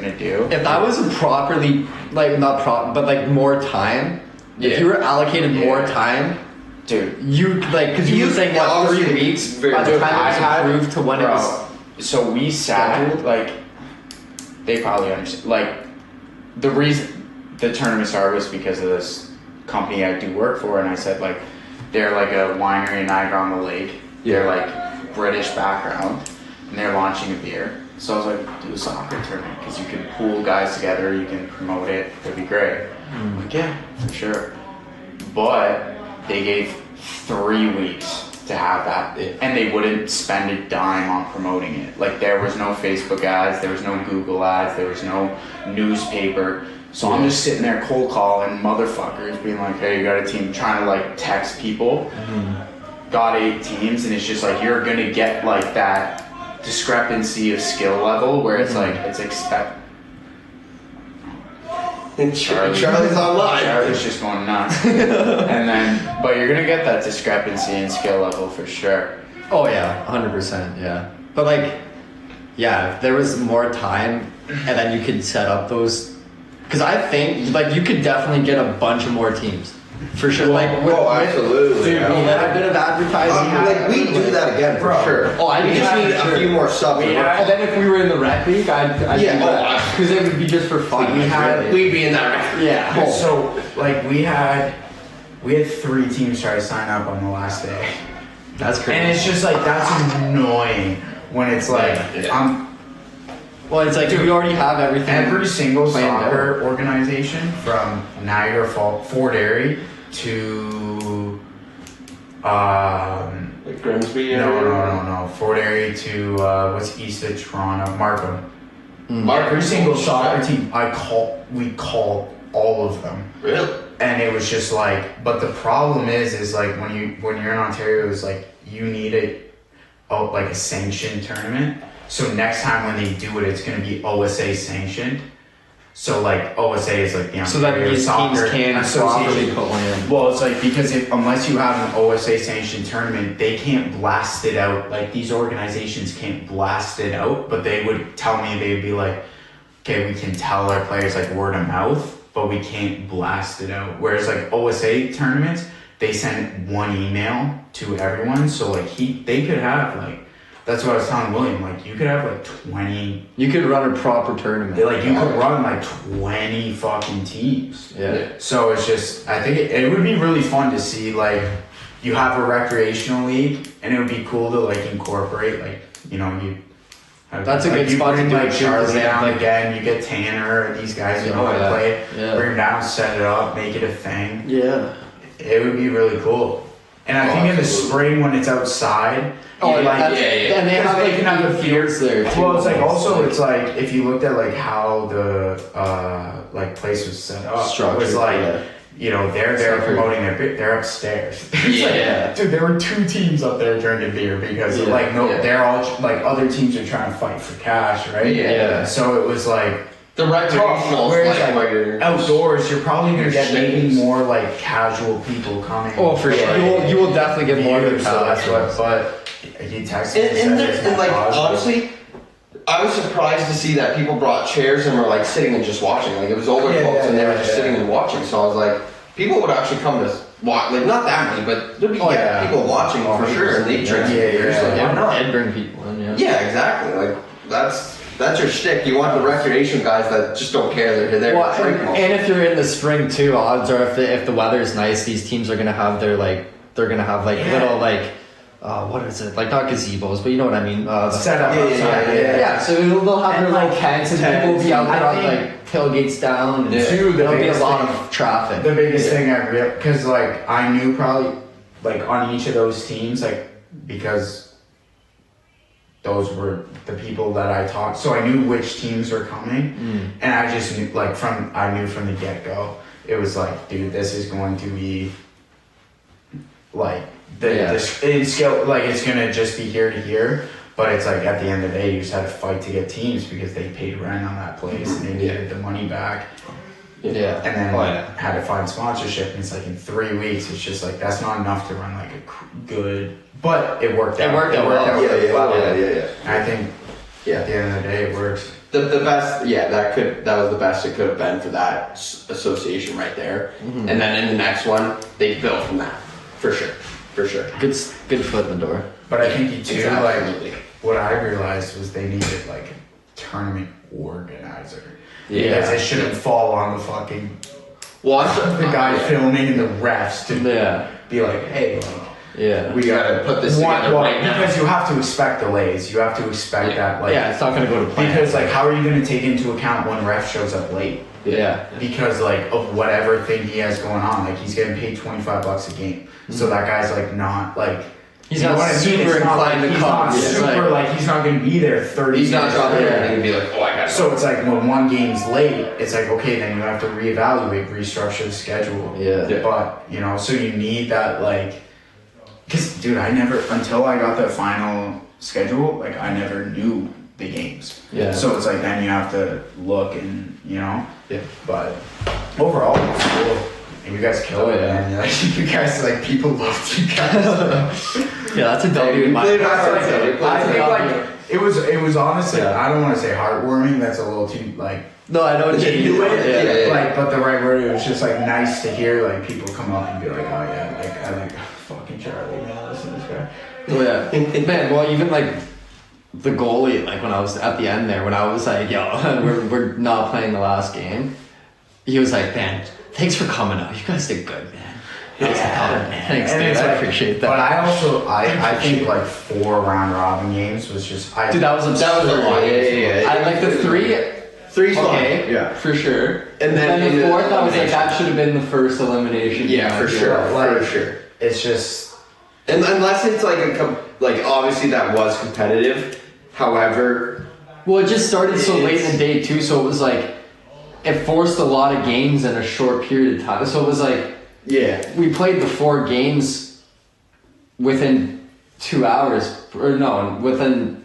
gonna do. If that was properly, like but like more time. If you were allocated more time, dude, you like because you were saying what 3 weeks by the time it was approved to when it was. So we sat like they probably understand. Like the reason the tournament started was because of this company I do work for, and I said like they're like a winery in Niagara-on-the-Lake. They're like British background, and they're launching a beer. So I was like, do a soccer tournament because you can pool guys together, you can promote it, it'd be great. I'm like, yeah, for sure. But they gave 3 weeks to have that, and they wouldn't spend a dime on promoting it. Like there was no Facebook ads, there was no Google ads, there was no newspaper. So I'm just sitting there cold calling motherfuckers, being like, hey, you got a team, trying to like text people. Got 8 teams, and it's just like you're gonna get like that discrepancy of skill level where it's like it's Charlie's online. Charlie's just going nuts. And then, but you're gonna get that discrepancy in skill level for sure. Oh yeah, 100%. Yeah, but like, yeah, if there was more time, and then you could set up those, because I think like you could definitely get a bunch of more teams. For sure, absolutely. Dude, we had a bit of advertising. Like we do that again for sure. Oh, we just need a few more subs. And then if we were in the rec league, I'd do that because it would be just for fun. We'd be in that rec. Yeah. So like we had 3 teams try to sign up on the last day. That's crazy. And it's just like that's annoying when it's like well, it's like we already have everything. Every single soccer organization from Niagara Falls, Fort Erie to like Grimsby. No. Fort Erie to what's east of Toronto, Markham. Markham. Every single soccer team we called all of them. Really? And it was just like, but the problem is like when you're in Ontario, it's like you need like a sanctioned tournament. So next time when they do it, it's going to be OSA sanctioned. So like OSA is like the Ontario so that these Soccer teams can properly Association. put one in. Well, it's like because unless you have an OSA sanctioned tournament, they can't blast it out. Like these organizations can't blast it out, but they would tell me, they'd be like, okay, we can tell our players like word of mouth, but we can't blast it out. Whereas like OSA tournaments, they send one email to everyone. So like they could have like, that's what I was telling William, like you could have like 20. You could run a proper tournament. Like you could run like 20 fucking teams. Yeah. So it's just, I think it would be really fun to see like you have a recreational league, and it would be cool to like incorporate like, you know, you have, that's a like, good spot to bring do like it too, Charlie down like, again, you get Tanner, these guys who know how to play, bring them down, set it up, make it a thing. Yeah. It would be really cool. And I think in the spring when it's outside, and they have like can have the fields there too. Well, it's like also it's like if you looked at like how the like place was set up, it was like you know they're promoting they're upstairs. Like, dude, there were 2 teams up there drinking beer because like they're all like other teams are trying to fight for cash, right? Yeah. So it was like. The recreational outdoors, you're probably gonna get maybe more like casual people coming. Oh, for sure. You will definitely get more than that's what. But he texted me. And like honestly, I was surprised to see that people brought chairs and were like sitting and just watching. Like it was older folks and they were just sitting and watching. So I was like, people would actually come to watch. Like not that many, but there'd be people watching for sure. And they drink beers. Like why not? And bring people in. Yeah, exactly. Like that's your shtick. You want the recreation guys that just don't care. They're there to drink. And if you're in the spring too, odds are if the weather's nice, these teams are gonna have their little what is it, like not gazebos, but you know what I mean, set up. Yeah. So they'll have their like tents and people will be out there on like tailgates down. And there'll be a lot of traffic. The biggest thing I realized, because like I knew probably like on each of those teams, like because those were the people that I talked, so I knew which teams were coming, and I just knew I knew from the get-go, it was like, dude, this is going to be like the skill, like it's gonna just be here to here, but it's like at the end of the day, you just had to fight to get teams because they paid rent on that place and they needed the money back. Yeah. And then had to find sponsorship, and it's like in 3 weeks, it's just like that's not enough to run like a good. But it worked out. It worked out well. Yeah. And I think at the end of the day, it works. The best, yeah, that was the best it could have been for that association right there. Mm-hmm. And then in the next one, they built from that, for sure. Good foot in the door. But I think you too, Exactly. like, what I realized was they needed like a tournament organizer. Yeah. Because it shouldn't fall on the fucking Well, the guy filming and the refs to Yeah. be like, hey, like, Yeah. we gotta put this together right now. because you have to expect delays. You have to expect that, like, Yeah, it's not gonna go to plan. because like, how are you going to take into account when ref shows up late? Yeah. Because like of whatever thing he has going on, like he's getting paid $25 a game, so that guy's like not like. He's you know not what I mean? super It's not inclined like, to he's come. not Yeah, super like he's not going to be there 30 He's not minutes dropping later. anything and be like, oh, I gotta. So it's like when one game's late, it's like okay, then you have to reevaluate, restructure the schedule. Yeah. But you know, so you need that like, cause dude, I never until I got the final schedule, like I never knew the games. Yeah. So it's like then you have to look and you know. Yeah. But overall, it was cool. And you guys killed it, yeah. man. Like, you guys, like, people loved you guys. Yeah, that's a W. we in my played book. our- I think, like, it was honestly, Yeah. I don't want to say heartwarming, that's a little too, like, No, I know what you mean. Yeah. like, but the right word, it was just, like, nice to hear, like, people come up and be like, oh, yeah, like, I like fucking Charlie, man, listen to this guy. Oh, yeah. Man, well, even like the goalie, like when I was at the end there, when I was like, yo, we're not playing the last game, he was like, man, thanks for coming out. You guys did good, man. I was like, oh, man, thanks, And dude. it's I like- appreciate that. But I also, I think, like, 4 round robin games was just, Dude, that was absurd. a lot. Yeah. I like the 3. Three's fine. Okay, Yeah. for sure. And then the in the 4th, I was like, elimination. that should have been the first elimination. Yeah, game for I feel sure. like. For sure. it's just, And unless it's like like obviously that was competitive. However, Well, it just started so late in the day too, so it was like it forced a lot of games in a short period of time. So it was like yeah, we played the 4 games within 2 hours, or no, within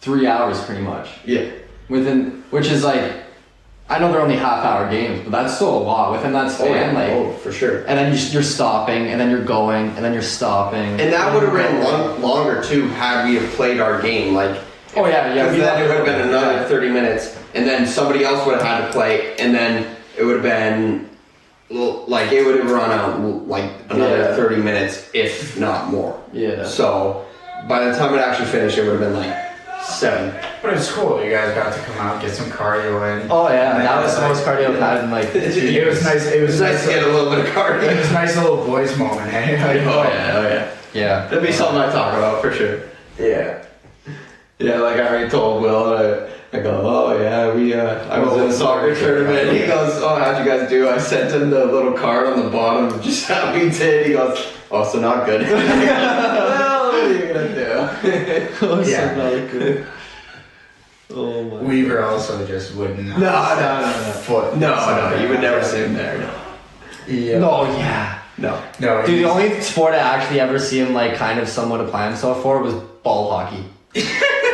3 hours, pretty much. yeah, Which is like, I know they're only half-hour games, but that's still a lot within that span. for sure. And then you're stopping, and then you're going, and then you're stopping. And that would have been longer too had we have played our game. Like, Oh yeah, yeah. because then it would have been another 30 minutes, and then somebody else would have had to play, and then it would have been like it would have run out like another Yeah. 30 minutes, if not more. Yeah. So by the time it actually finished, it would have been like 7. but it's cool, you guys got to come out, get some cardio in. Oh yeah, And that was the like- most cardio I've had in like 2 It years. was nice, it It was was nice to get a little bit of It cardio. was a nice little boys moment, hey? Like, Oh yeah. Yeah. That'd be something I talk about for sure. Yeah. Yeah, like I already told Will, I go, oh yeah, I was in a soccer tournament. He goes, oh, how'd you guys do? I sent him the little card on the bottom, just how we did. He goes, oh, so not good. Well, what are you gonna do? Yeah. not good. Oh my. Weaver also just wouldn't. No. Foot. No, you would never see him there. No. Yeah. No, yeah. No. No. Dude, the he's- only sport I actually ever see him like kind of somewhat apply himself for was ball hockey.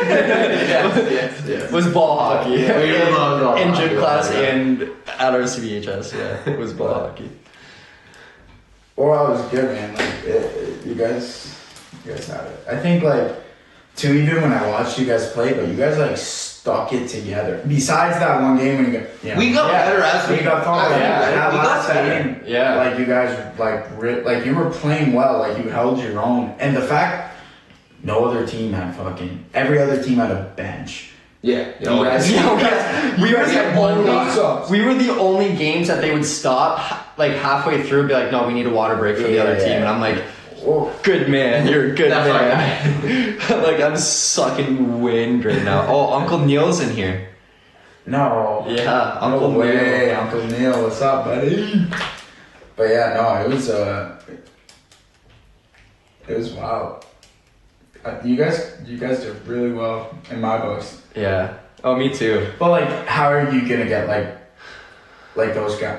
Yes. Was ball hockey. Yeah, we loved ball in hockey. gym class Yeah. and at our CBHS, yeah. It was ball hockey. Well, it was good, man. Like, you guys had it. I think, like, too, even when I watched you guys play, but you guys, like, stuck it together. Besides that one game when you got, you know, We got better as we got far. Yeah, that we got last better. game, Yeah. like, you guys, like, you were playing well. Like, you held your own. And the fact, no other team had fucking, every other team had a bench. Yeah. You guys, we were had the one only subs. we were the only games that they would stop like halfway through and be like, no, we need a water break for the other Yeah. team, and I'm like, Whoa. good man, you're a good That's man. Like I'm sucking wind right now. Oh, Uncle Neil's in here. No. Yeah, No Uncle way, Neil. Uncle Neil, what's up, buddy? But yeah, no, it was wild. You guys did really well in my books. Yeah. Oh, me too. But like, how are you gonna get like those guys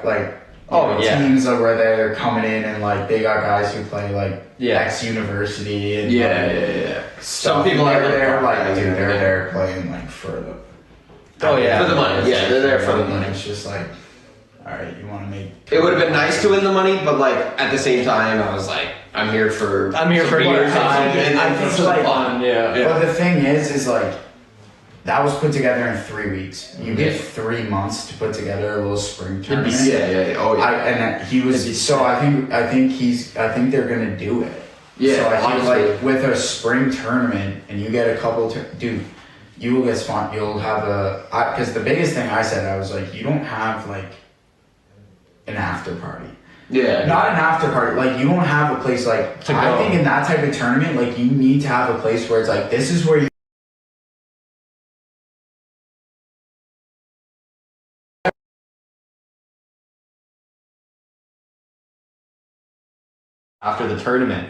Yeah. teams that were there, they're coming in and like they got guys who play like Yeah. X university and Yeah. Some people people are are there like- like dude, they're there playing like for the Oh, yeah. For the money. Yeah, they're there for the money. It's just like, all right, you want to make. It would have been nice to win the money, but like at the same time, I was like, I'm here for I'm here some for beers your time and I then think for some like- fun. Yeah. But the thing is like, that was put together in 3 weeks. You get 3 months to put together a little spring tournament. Oh yeah. And he was so. I think they're gonna do it. Yeah, So I think honestly. like with a spring tournament and you get a couple, dude, you will get spot. You'll have because the biggest thing I said, I was like, you don't have like an after party. Yeah. Not an after party. Like you don't have a place like. To I go. think in that type of tournament, like you need to have a place where it's like this is where you. After the tournament,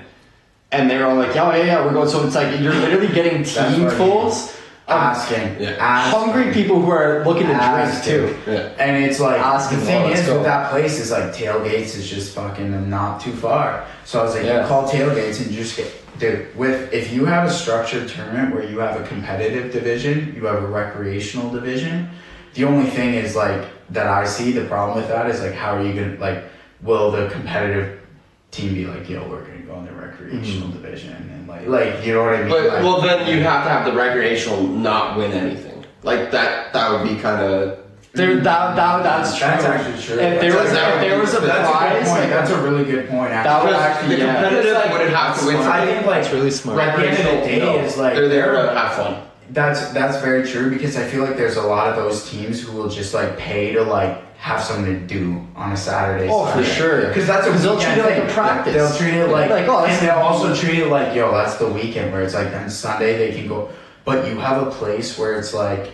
and they were all like, yeah, we're going. So it's like you're literally getting teamfuls of Asking, hungry people who are looking to drink Asking. too. Yeah. And it's like Asking, the thing let's is go. with that place is like tailgates is just fucking not too far. So I was like, Yeah. you call tailgates and you just get dude. If you have a structured tournament where you have a competitive division, you have a recreational division. The only thing is like that I see the problem with that is like how are you gonna like will the competitive team be like yo we're gonna go in the recreational division and like you know what I mean? But Like, well, then you have to have the recreational not win anything. Like that would be kind of. That's true. That's actually true. If there was a That's a good prize, point. That's a really good point. That would Actually. actually- the yeah. competitive It's like- wouldn't have to win. I think like It's really smart. At the end of the day, No, is like they're there to have fun. That's very true because I feel like there's a lot of those teams who will just like pay to like have something to do on a Saturday. Oh, for sure. Because that's a Because they'll weekend treat it like a thing. practice. They'll treat it like, Like, oh, and that's- they'll also treat it like, yo, that's the weekend where it's like then Sunday they can go. But you have a place where it's like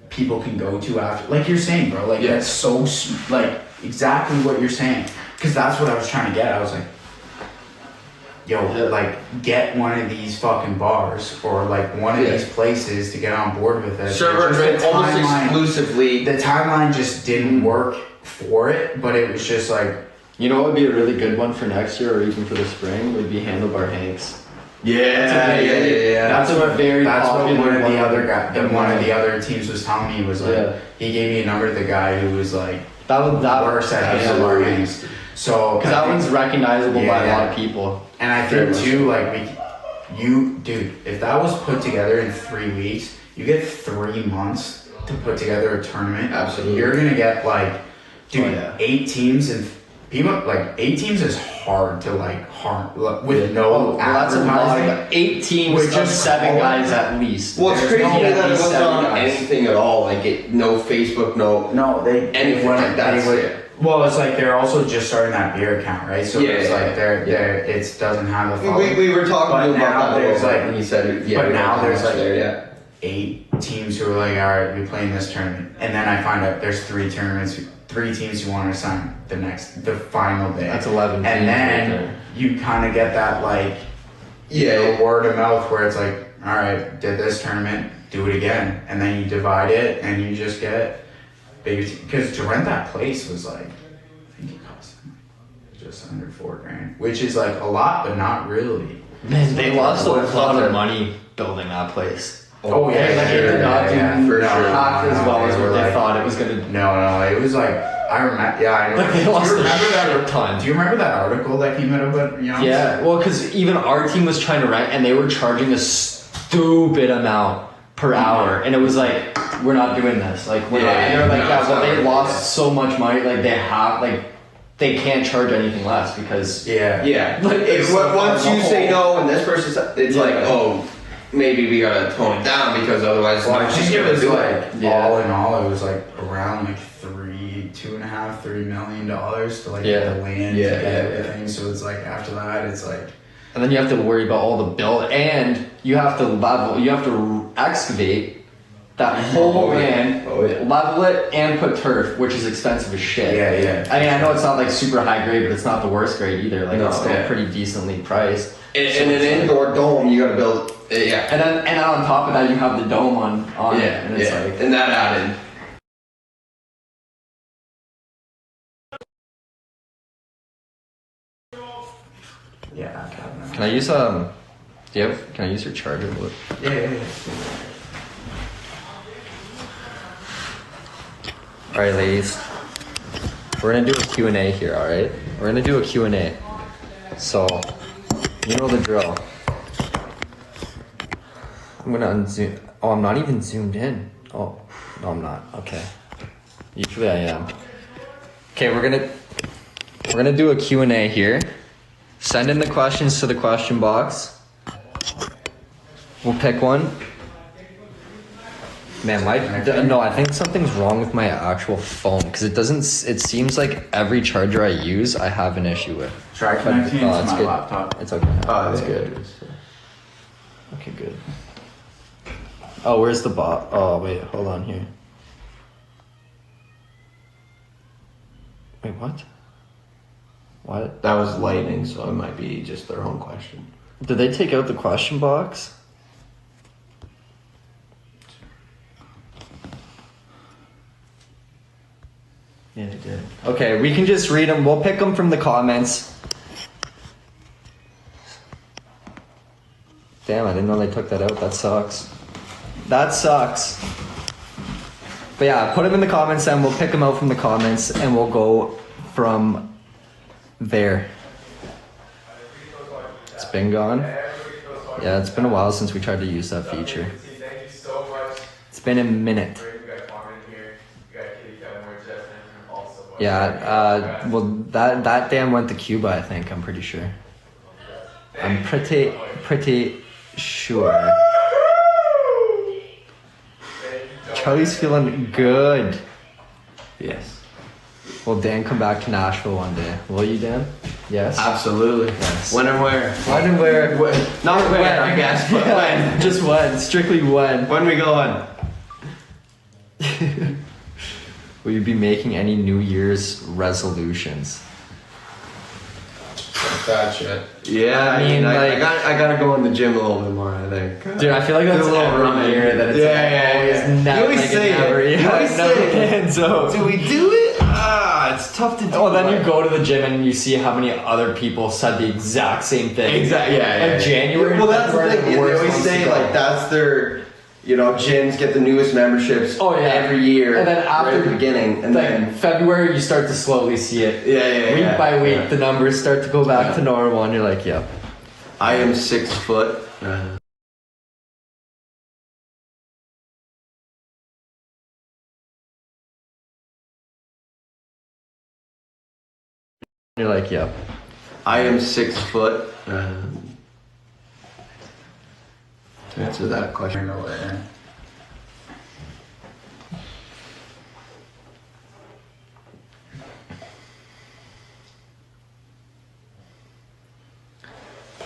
people can go to after, like you're saying, bro. Like Yeah. that's so like exactly what you're saying. Because that's what I was trying to get. I was like, yo, like get one of these fucking bars or like one of Yeah. these places to get on board with it. Server Just driven the almost timeline- exclusively. the timeline just didn't work for it, but it was just like You know what would be a really good one for next year or even for the spring would be Handlebar Hanks. Yeah. That's a very that's what popular one of the one. other guy, one of the other teams was telling me was like Yeah. he gave me a number of the guy who was like That worse at absolutely. handlebar games. So Because I that think- one's recognizable by a Yeah. lot of people. and I very think much. too like dude, if that was put together in 3 weeks, you get 3 months to put together a tournament. Absolutely. You're gonna get like dude Oh, yeah. 8 teams and people like 8 teams is hard to like harm with no Well, that's a lot advertising. of 8 teams With of just 7 all- guys at least. Well, it's There's crazy no that at it least wasn't 7 on guys. anything at all. Like no Facebook, no. No, they Anything wouldn't- like that, they would- yeah. Well, it's like they're also just starting that beer account, right? So Yeah, it's yeah, like yeah. they're it doesn't have a following. We were talking But about now that there's, a little bit like- when he said yeah. but we don't now have there's, much like- there yet. 8 teams who are like, all right, we playing this tournament, and then I find out there's 3 tournaments, 3 teams who want to sign the final day. That's 11 teams And right then there. you kind of get that like Yeah. word of mouth where it's like, all right, did this tournament, do it again, and then you divide it, and you just get bigger. Because to rent that place was like, I think it cost just under $4,000, which is like a lot, but not really. Man, they lost a Well, lot it's of money building that place. Oh, yeah, Like, it did not do for sure. half as well as They what were they like- thought it was going to do. No, it was like I remember. Yeah, I know. Like, they Do you lost a remember shit ton. Do you remember that article that came out about Yeah, well, because even our team was trying to rent, and they were charging a stupid amount per hour, and it was like, we're not doing this. Like, we're not. And they're like, no, yeah, it's well, not they worth it, lost yeah. so much money, like they can't charge anything less because Yeah. Yeah. Like, it's so Once you hard. say no and this person says, it's Yeah. like, oh, maybe we gotta tone it down because otherwise Well, I no one's think just it gonna was do like it. Yeah. all in all, it was like around like $2.5–3 million to like Yeah. get the land Yeah, to get yeah, everything. So it's like after that, it's like and then you have to worry about all the build, and you have to excavate that whole Oh, yeah. land, Oh, yeah. level it, and put turf, which is expensive as shit. yeah. I mean, I know it's not like super high grade, but it's not the worst grade either. Like, No, it's still yeah. pretty decently priced. And So in an it's like- indoor dome, you gotta build, yeah. And then on top of that, you have the dome on it, and it's like, and that added. Yeah, I don't know. can I use can I use your charger? Yeah. All right, ladies, we're gonna do a Q&A here. All right, we're gonna do a Q&A. So, you know the drill. I'm gonna unzoom. Oh, I'm not even zoomed in. Oh, no, I'm not. Okay. Usually I am. Okay, we're gonna do a Q&A here. Send in the questions to the question box. We'll pick one. Man, no, I think something's wrong with my actual phone because it seems like every charger I use, I have an issue with. Try connecting it to it's my good. laptop. It's okay. Oh, It's yeah, good. it is. Okay, good. Oh, where's the bot? Oh, wait, hold on here. Wait, what? What? That was lightning, so it might be just their own question. Did they take out the question box? Yeah, they did. Okay, we can just read them. We'll pick them from the comments. Damn, I didn't know they took that out. That sucks. That sucks. But yeah, put them in the comments and we'll pick them out from the comments and we'll go from there. It's been gone. Yeah, it's been a while since we tried to use that feature. Thank you so much. It's been a minute. We got Carmen here. We got Kitty Cowboy, Jeff, and also. Yeah, well, that dam went to Cuba, I think. I'm pretty sure. I'm pretty sure. Charlie's feeling good. Yes. Will Dan come back to Nashville one day? Will you, Dan? Yes. Absolutely. Yes. When and where? When and where? Not when, I guess, but when. Just when. Strictly when. When we going? Will you be making any New Year's resolutions? That shit. Yeah, I mean, like- I gotta go in the gym a little bit more, I think. Dude, I feel like that's Do a little every running. year that it's Yeah. always never, You always like, say it. never, You always never say it. ends out. Do we do it? It's tough to do. Oh, then you go to the gym and you see how many other people said the exact same thing. Exactly. Yeah. Like January. Well, that's the February, thing. They worst always months say to go. like that's their, gyms get the newest memberships. Oh, yeah. Every year. And then right after at the beginning, and like then February, you start to slowly see it. yeah. Week by week, yeah. the numbers start to go back Yeah. to normal, and you're like, yep. I am 6 foot. You're like, yep. I am 6 foot. To answer that question.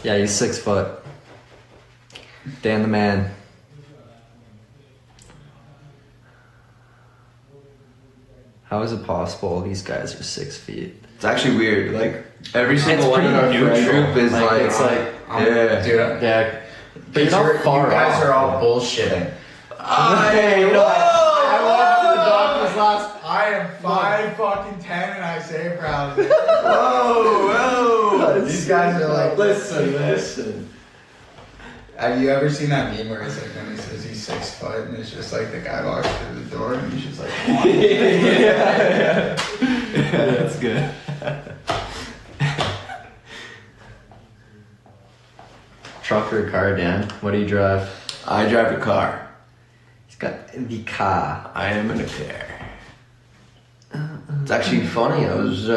Yeah, he's 6 foot. Dan the man. How is it possible these guys are 6 feet? It's actually weird. Like every single It's one in our pretty friend neutral. group is like, It's like, yeah. Dude, yeah. But you're not far you guys off. are all bullshitting. Hey, you know, I went to the doctor's last. I am 5'10" and I say it proudly. Whoa. These guys are like, Listen. Have you ever seen that meme where it's like when he says he's 6 foot and it's just like the guy walks through the door and he's just like, Yeah, that's good. Truck or car, Dan? What do you drive? I drive a car. He's got the car. I am in a car. It's actually funny. I was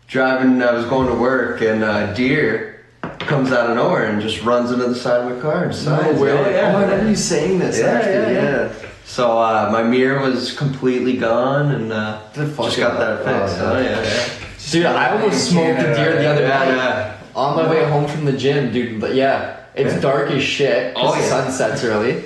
driving. I was going to work, and a deer comes out of nowhere and just runs into the side of my car and sides. Oh, Yeah. I remember you saying this. actually, Yeah. So my mirror was completely gone, and just got that fixed. Oh, Oh, yeah. Dude, I almost smoked a deer the other night Yeah. on my way home from the gym, dude. But yeah, it's Yeah. dark as shit. 'Cause Oh, the yeah. sun sets early.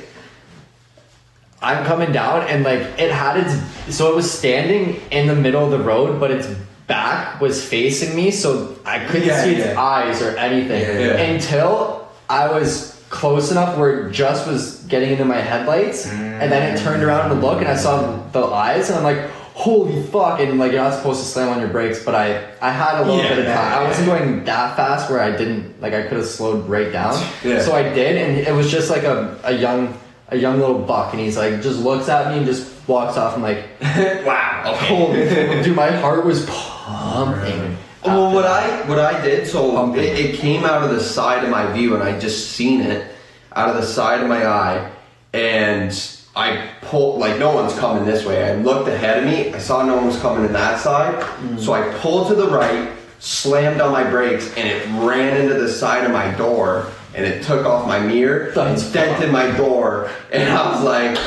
I'm coming down and like it had its so it was standing in the middle of the road, but its back was facing me, so I couldn't Yeah, see its yeah. eyes or anything Yeah. until I was close enough where it just was getting into my headlights, and then it turned around to look, and I saw the eyes, and I'm like, holy fuck! And like you're not supposed to slam on your brakes, but I had a little Yeah. bit of time. I wasn't going that fast where I didn't like I could have slowed right down. Yeah. So I did, and it was just like a young little buck, and he's like just looks at me and just walks off. I'm like, Wow. holy, dude, my heart was pumping. Well, after what I did, so Pumping. it came out of the side of my view, and I just seen it out of the side of my eye, and I pulled, like no one's coming this way. I looked ahead of me, I saw no one was coming in that side. So I pulled to the right, slammed on my brakes, and it ran into the side of my door, and it took off my mirror, That's dented my door, and I was like,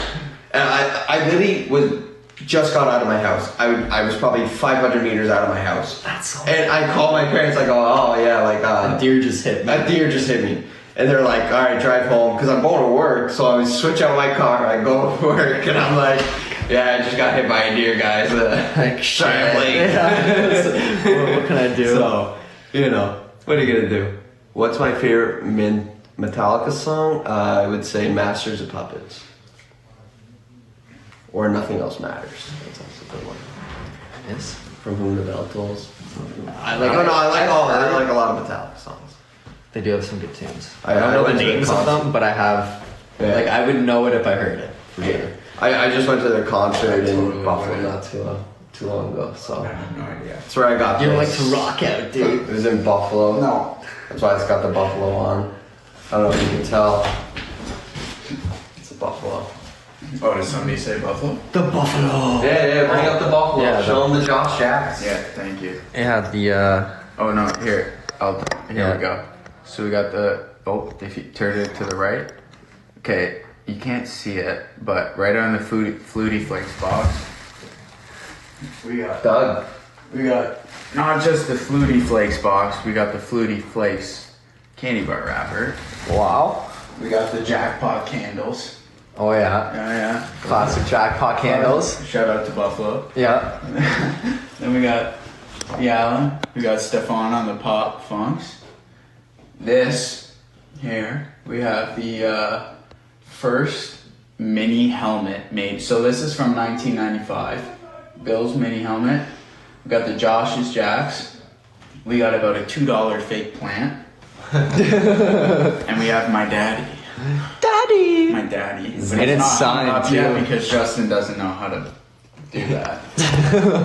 and I literally just got out of my house. I was probably 500 meters out of my house. That's so. And I called my parents, I go, oh yeah, like, A deer just hit me. a deer just hit me. And they're like, all right, drive home, because I'm going to work. So I would switch out my car, I go to work, and I'm like, yeah, I just got hit by a deer, guys. Like, shit. Sorry, I'm late. Yeah. What can I do? So, you know, what are you going to do? What's my favorite Metallica song? I would say Masters of Puppets. Or Nothing Else Matters. That's also a good one. Yes. From Whom the Bell Tolls. I like. I like a lot of Metallica songs. They do have some good tunes. I I don't know the went to the names of concert. them, but I have. Yeah. Like I would know it if I heard it. For sure. I just went to their concert in Totally Buffalo would. not too long ago, so I have no idea. that's where I got You like this. to rock out, dude. It was in Buffalo. No. That's why it's got the buffalo on. I don't know if you can tell. It's a buffalo. Oh, did somebody say buffalo? The buffalo. Yeah, bring up the buffalo. Yeah, Show them the Josh Jacks. Yeah, thank you. Yeah, the. Oh no, here. Here Yeah. we go. So we got the, if you turn it to the right. Okay, you can't see it, but right on the Flutie Flakes box, we got not just the Flutie Flakes box, we got the Flutie Flakes candy bar wrapper. Wow. We got the jackpot candles. Oh yeah. Yeah. Classic jackpot candles. Shout out to Buffalo. Yeah. Then we got the Allen. We got Stefan on the Pop Funks. This here, we have the first mini helmet made. So this is from 1995. Bill's mini helmet. We got the Josh's Jacks. We got about a $2 fake plant. And we have my daddy. Daddy. My daddy. But And it's not hung signed, up yet too. because Justin doesn't know how to do that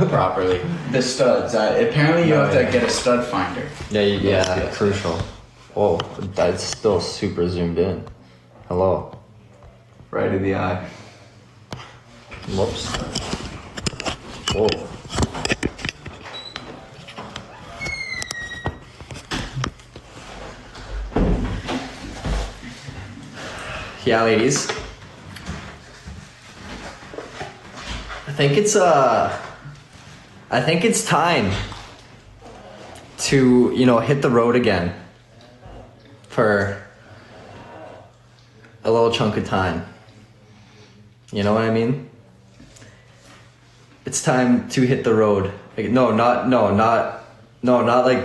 properly. The studs. Apparently you have to get a stud finder. Yeah, Yes. crucial. Whoa, that's still super zoomed in. Hello. Right in the eye. Whoops. Whoa. Yeah, ladies. I think it's time to, hit the road again for a little chunk of time. You know what I mean? It's time to hit the road. Like, not like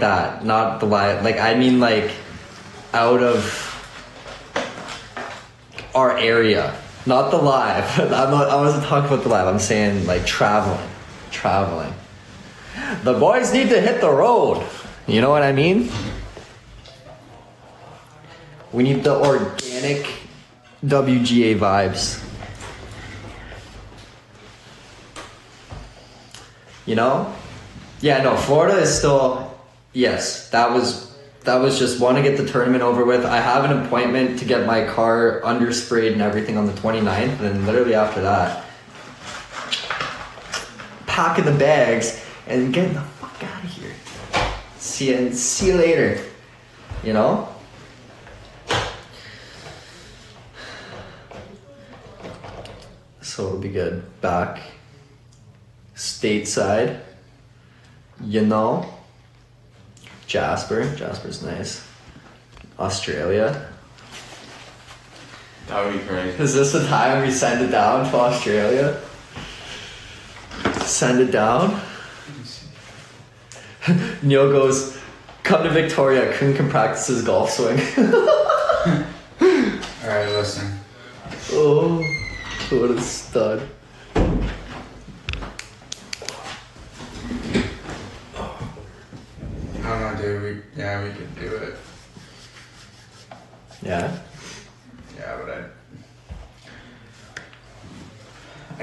that. Not the live. Like, I mean, like, out of our area. Not the live. I wasn't talking about the live. I'm saying, like, traveling. The boys need to hit the road. You know what I mean? We need the organic WGA vibes. Yeah, no, Florida is still, yes, that was just want to get the tournament over with. I have an appointment to get my car undersprayed and everything on the 29th, and literally after that, packing the bags and getting the fuck out of here. See you later. So it'll be good. Back stateside, Jasper's nice. Australia. That would be crazy. Is this the time we send it down to Australia? Send it down? Neil goes, come to Victoria, Kun can practice his golf swing. Alright, listen. Oh, what a stud. I don't know, dude. We could do it. Yeah? Yeah, but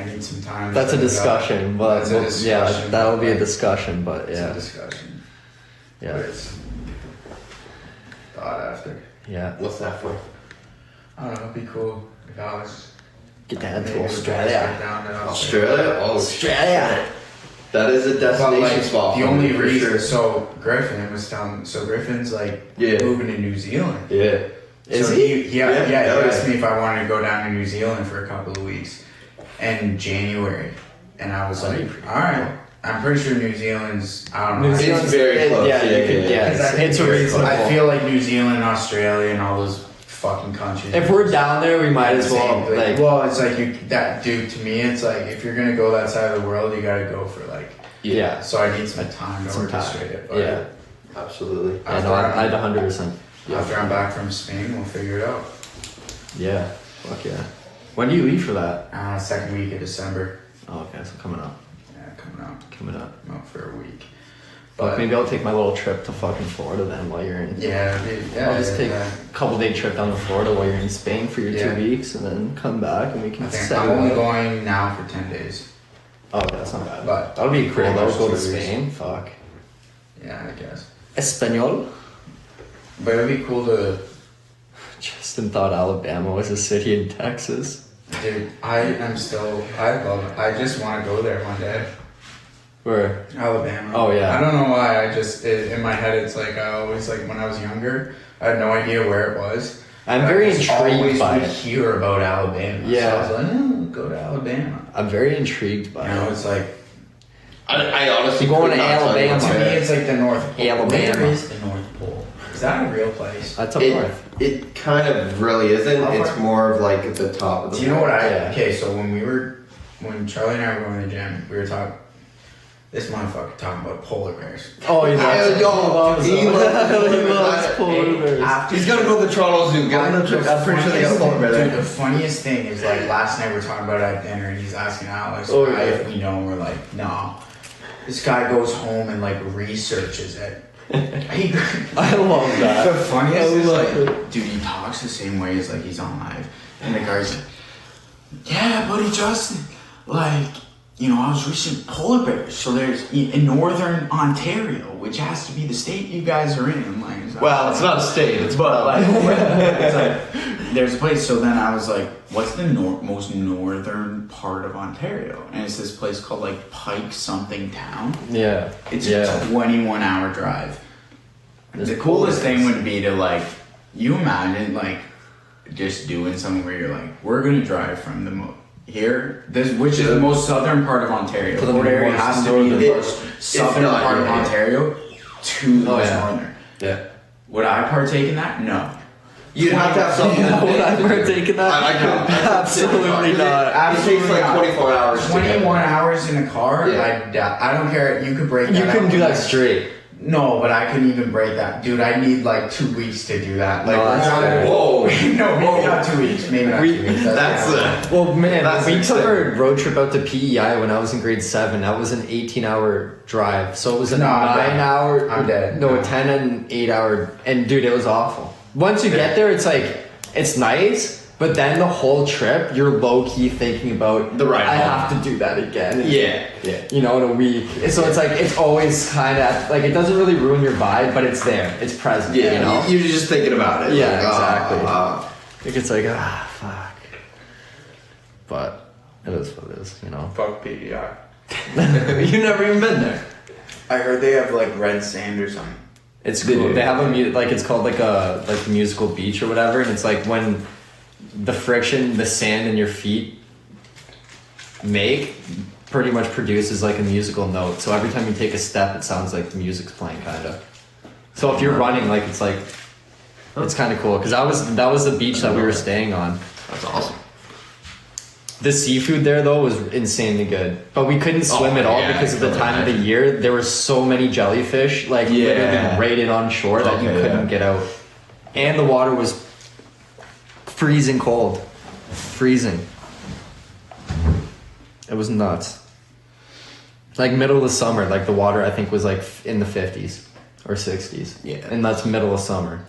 I need some time. to That's a set it up. discussion, but That's a discussion, yeah, that'll be a like, discussion, but It's yeah. a discussion. But Yeah. it's thought after. Yeah. What's that for? I don't know. It'd be cool if I was. Get down Maybe to we guys Australia. get down to Australia? Oh, Australia. that is a But destination like spot. the for only me, for reason, sure. so Griffin was telling, so Griffin's like Yeah. moving to New Zealand. Yeah. Is so he? Yeah, He oh, asked yeah. me if I wanted to go down to New Zealand for a couple of weeks in January, and I was like, all right. I'm pretty sure New Zealand's, I don't know. New It's Zealand's very close. Yeah, you could. Yeah, Because I think it's reasonable. I feel like New Zealand, Australia, and all those fucking countries. If we're down there, we might as well. Same, Like, well, it's like that, dude. To me, it's like if you're gonna go that side of the world, you gotta go for like. yeah. So I need some time to Some time. orchestrate it. But Yeah. Absolutely. I know. I'd 100%. After I'm back from Spain, we'll figure it out. Yeah. Fuck yeah. When do you leave for that? Second week of December. Oh, okay. So coming up. Yeah, coming up. Coming up. I'm out for a week. But maybe I'll take my little trip to fucking Florida then while you're in. Yeah, yeah. I'll just take yeah. a couple day trip down to Florida while you're in Spain for your Yeah. 2 weeks and then come back and we can I think set I'm it only up. going now for 10 days. Oh, okay, that's not bad. But That'll be cool. pretty That'll much go to 2 weeks. Spain. Fuck. Yeah, I guess. Espanol? But it'd be cool to, Justin thought Alabama was a city in Texas. dude. I love it. I just want to go there one day. Where? Alabama. Oh, yeah. I don't know why. In my head, it's like I always like when I was younger. I had no idea where it was. I'm But very I just intrigued always by would it. hear about Alabama. Yeah. So I was like, oh, go to Alabama. I'm very intrigued You by know, it. it's like I honestly Going could to not tell you Alabama. what's to me, there. it's like the North Pole. Alabama. Where is the North Pole? Is that a real place? That's up It, north. it kind of really isn't. How It's far? more of like at the top of the. Do you know what Yeah. Okay, so when Charlie and I were going to the gym, we were talking. This motherfucker talking about polar bears. Oh, he loves Yo, loves he them. loves He polar loves bears. polar bears. After He's gonna go to the Toronto Zoo. Get him the trip. I'm pretty sure they got a polar bear Dude, there. the funniest thing is like last night we were talking about it at dinner and he's asking Alex Oh, yeah. if we know and we're like, no. This guy goes home and like researches it. He, I love that. the funniest I is love like, dude, he talks the same way as like he's on live. And the guy's like, yeah, buddy Justin, like, you know, I was researching polar bears. So there's in northern Ontario, which has to be the state you guys are in. I'm like, Well, it's not a state. It's but like, it's like, there's a place. So then I was like, what's the most northern part of Ontario? And it's this place called like Pike something town. Yeah. It's yeah. a 21-hour drive. There's The coolest thing would be to like, you imagine like just doing something where you're like, we're gonna drive from which is the most southern part of Ontario. To the Port area most has to be the northern. most southern not, part of yeah. Ontario to the Oh, most yeah. northern. Yeah. Would I partake in that? No. You'd have to have something. Would I partake in that? I couldn't. Absolutely not. It takes like 24 hours. to get 21 there. hours in a car? Yeah. I don't care. You could break that You couldn't up do in that like- straight. No, but I couldn't even break that. Dude, I need like 2 weeks to do that. Like, No, that's we're fair. not- Whoa. no, maybe not 2 weeks. Maybe not 2 weeks. That's Well, man, That's we took insane. our road trip out to PEI when I was in grade 7. That was an 18-hour drive. So it was a No, I'm dead. 9-hour. I'm dead. No, No. a 10 and 8-hour. And dude, it was awful. Once you get there, it's like, it's nice. But then the whole trip, you're low key thinking about The ride I home. have to do that again. Yeah. You know, in a week. So it's like it's always kind of like it doesn't really ruin your vibe, but it's there. It's present. Yeah. You know. You're just thinking about it. Yeah, Like, exactly. ah. It's like fuck. But it is what it is. You know. Fuck PEI. You've never even been there. I heard they have like red sand or something. It's They cool. do. They have like it's called like a musical beach or whatever, and it's like when the friction, the sand in your feet make pretty much produces like a musical note. So every time you take a step, it sounds like the music's playing, kind of. So if you're running, like it's like it's kind of cool because that was the beach that we were staying on. That's awesome. The seafood there though was insanely good, but we couldn't swim at all yeah, because of the I can time of the imagine. year. There were so many jellyfish, like Yeah. literally right in on shore that you Okay, couldn't yeah. get out, and the water was freezing cold, freezing. It was nuts. Like middle of the summer, like the water I think was like in the 50s or 60s. Yeah. and that's middle of summer.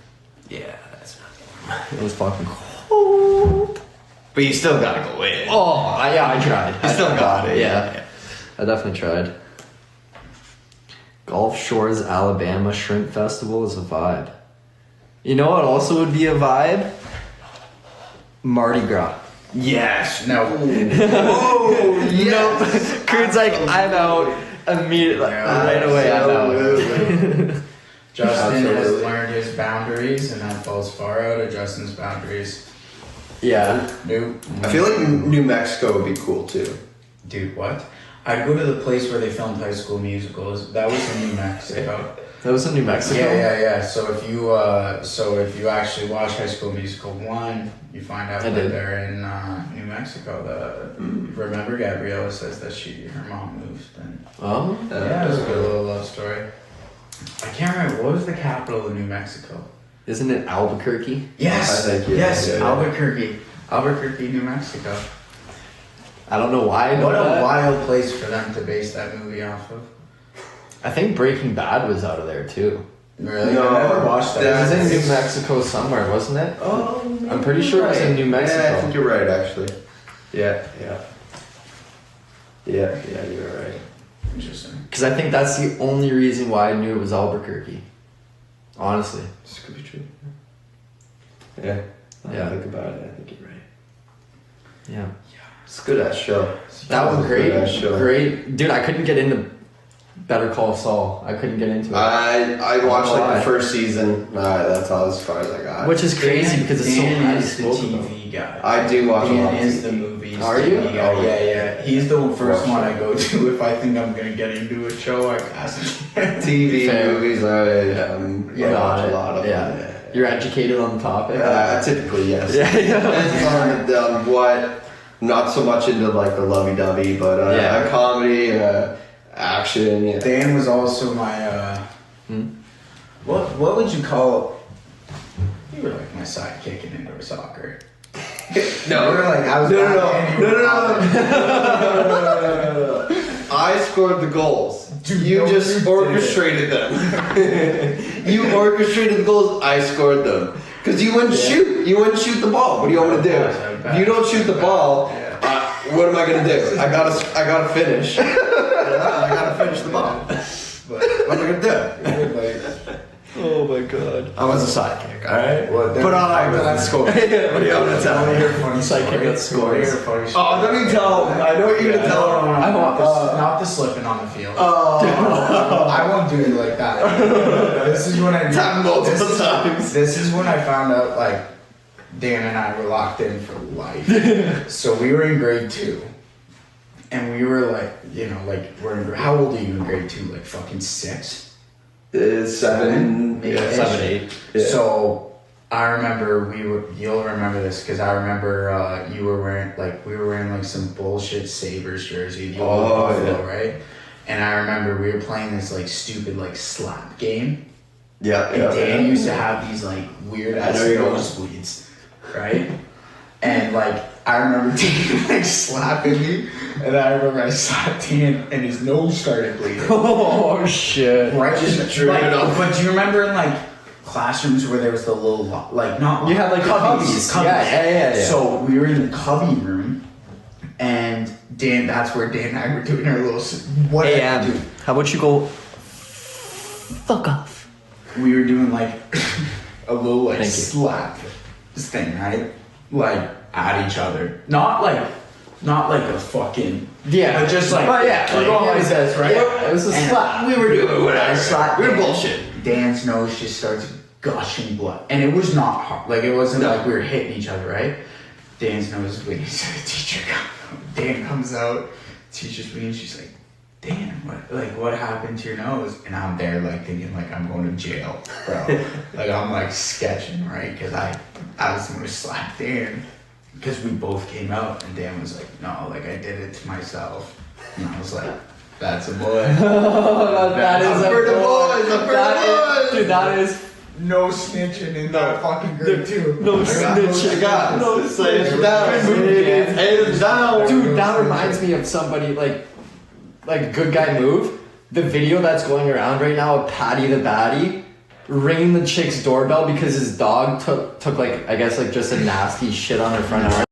Yeah. That's It was fucking cold. But you still gotta go in. Oh, yeah, I tried. You still got it. Yeah. I definitely tried. Gulf Shores, Alabama Shrimp Festival is a vibe. You know what also would be a vibe? Mardi Gras. Yes. No. Oh, yes. Coon's like, I'm out immediately, Yeah, right away. I'm out. Absolutely. Justin has Absolutely. learned his boundaries, and that falls far out of Justin's boundaries. Yeah. Nope. I feel like New Mexico would be cool too. Dude, what? I'd go to the place where they filmed High School Musicals. That was in New Mexico. That was in New Mexico. Yeah. So if you actually watch High School Musical 1, you find out I that did. they're in New Mexico. Remember Gabriella says that her mom moved, and Oh. yeah, it was a good little love story. I can't remember what was the capital of New Mexico. Isn't it Albuquerque? Yes, I think, yeah, yes, yeah. Albuquerque, New Mexico. I don't know why. I know What a that. wild place for them to base that movie off of. I think Breaking Bad was out of there too. Really? No, I never watched that. It was That's- in New Mexico somewhere, wasn't it? Oh, I'm pretty sure it was in New Mexico. Yeah, I think you're right, actually. Yeah, you're right. Interesting. Because I think that's the only reason why I knew it was Albuquerque. Honestly. This could be true. Yeah. Yeah. Think about it. I think you're right. Yeah. It's a good ass show. That was great. Good ass show. Great. Dude, I couldn't get into Better Call Saul. I couldn't get into it. I watched like Why? the first season. That's all as far as I got. Which is crazy because it's so Dan highly is the spoken about. TV guy. I do watch a lot Dan of is the TV. movies. Are TV you? guy. Oh, Yeah. He's the first Watch one it. I go to if I think I'm gonna get into a show. I ask. TV Fair. movies. I watch a lot of Yeah. them. You're educated on the topic. Typically, yes. Yeah. Depends on what. Not so much into like the lovey-dovey, but Yeah. comedy, action. Yeah. Dan was also my. What would you call? You were like my sidekick in indoor soccer. No, You were like I was. No. I scored the goals. Dude, You no, just you didn't. orchestrated them. You orchestrated the goals. I scored them. Cause you wouldn't shoot. You wouldn't shoot the ball. What do you want me to do? If you don't shoot the ball, what am I gonna do? I gotta finish. I gotta finish the ball. But what am I gonna do? Oh my god. I was a sidekick. All right. Well, then- Put on that score. What do you want me to tell me? Sidekick that scores. Oh, let me tell. I know what you're gonna tell. I want not the slipping on the field. Oh. I won't do it like that. This is when I Multiple times. This is when I found out like Dan and I were locked in for life. So we were in grade 2. And we were like, we're in how old are you in grade 2? Like fucking 6? 7. Maybe. Yeah. 7, 8. Yeah. So I remember you'll remember this because I remember we were wearing like some bullshit Sabres jersey, the old Buffalo, right? And I remember we were playing this like stupid like slap game. Yeah. And Dan used to have these like weird ass know you're going. nosebleeds, right? And like I remember Dan like slapping me, and I remember I slapped Dan, and his nose started bleeding. Oh shit. Right? Just drew like, it up. But do you remember in like classrooms where there was the little like not You had, like, cubbies. Yeah. So we were in the cubby room, and that's where Dan and I were doing our little what Hey, dude. how about you go fuck off? We were doing like a little like Thank you. slap thing, right? Like at each other, not like a fucking Yeah. but just like But yeah, we're going like this, right? Yeah. It was a And slap. We were doing whatever. I slapped We were Dan. bullshit. Dan's nose just starts gushing blood, and it was not hard. Like it wasn't No. like we were hitting each other, right? Dan's nose is bleeding. So the teacher Dan comes out. Teacher's bleeding. She's like, Dan, what happened to your nose? And I'm there like thinking like I'm going to jail, bro. Like I'm like sketching, right? Because I was the one who slapped Dan. Because we both came out, and Dan was like, no, like I did it to myself. And I was like, that's a boy. That is I'm a for the boy. boys. I'm for That the is- boys. Dude, that is No snitching in that fucking grade too. no I snitching. got No this. Hands down. Good move, Dan. Hands down. Dude, that reminds me of somebody like good guy move. The video that's going around right now of Patty the Batty ringing the chick's doorbell because his dog took like I guess like just a nasty shit on her front yard.